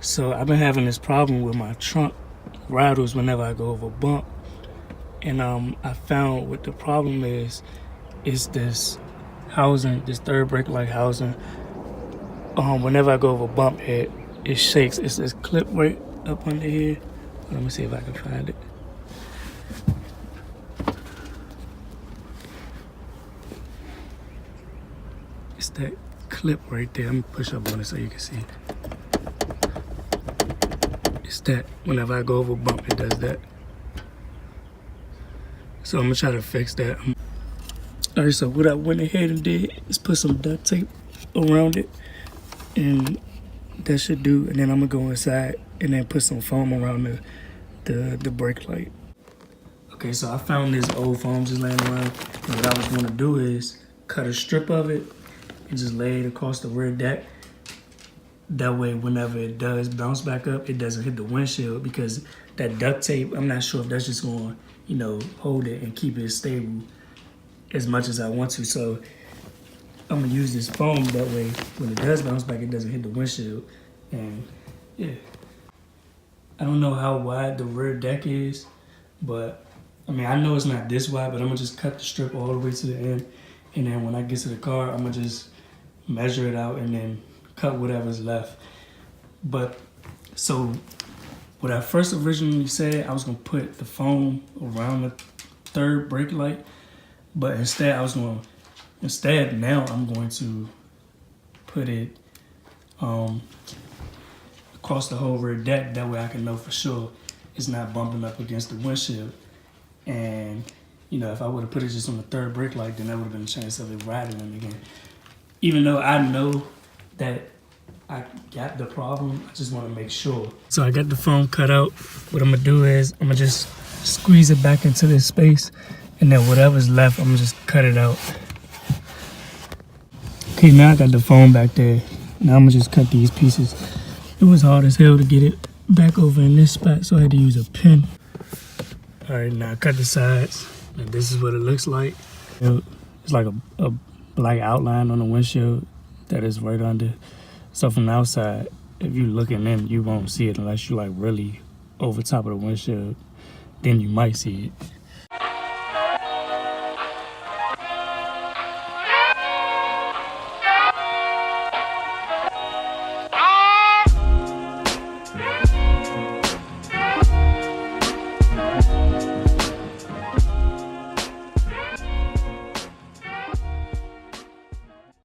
So I've been having this problem with my trunk rattles whenever I go over a bump. And I found what the problem is this housing, this third brake light housing. Whenever I go over a bump, it shakes. It's this clip right up under here. Let me see if I can find it. It's that clip right there. I'm gonna push up on it so you can see. It's that. Whenever I go over a bump, it does that. So I'm gonna try to fix that. Alright, so what I went ahead and did is put some duct tape around it, and that should do. And then I'm gonna go inside and then put some foam around the brake light. Okay, so I found this old foam just laying around, and what I was gonna do is cut a strip of it and just lay it across the rear deck. That way, whenever it does bounce back up, it doesn't hit the windshield, because that duct tape, I'm not sure if that's just going to, hold it and keep it stable as much as I want to. So I'm gonna use this foam, that way when it does bounce back, it doesn't hit the windshield. And yeah, I don't know how wide the rear deck is, but I mean, I know it's not this wide, but I'm gonna just cut the strip all the way to the end, and then when I get to the car, I'm gonna just measure it out and then cut whatever's left. But so what I first originally said, I was gonna put the foam around the third brake light, but instead now I'm going to put it across the whole rear deck. That way I can know for sure it's not bumping up against the windshield. And if I would have put it just on the third brake light, then that would have been a chance of it rattling again. Even though I know that I got the problem, I just want to make sure. So I got the foam cut out. What I'm gonna do is I'm gonna just squeeze it back into this space, and then whatever's left, I'm gonna just cut it out. Okay, now I got the foam back there. Now I'm gonna just cut these pieces. It was hard as hell to get it back over in this spot, so I had to use a pin. All right, now I cut the sides, and this is what it looks like. It's like a black outline on the windshield that is right under. So from the outside, if you're looking in, you won't see it unless you're like really over top of the windshield. Then you might see it.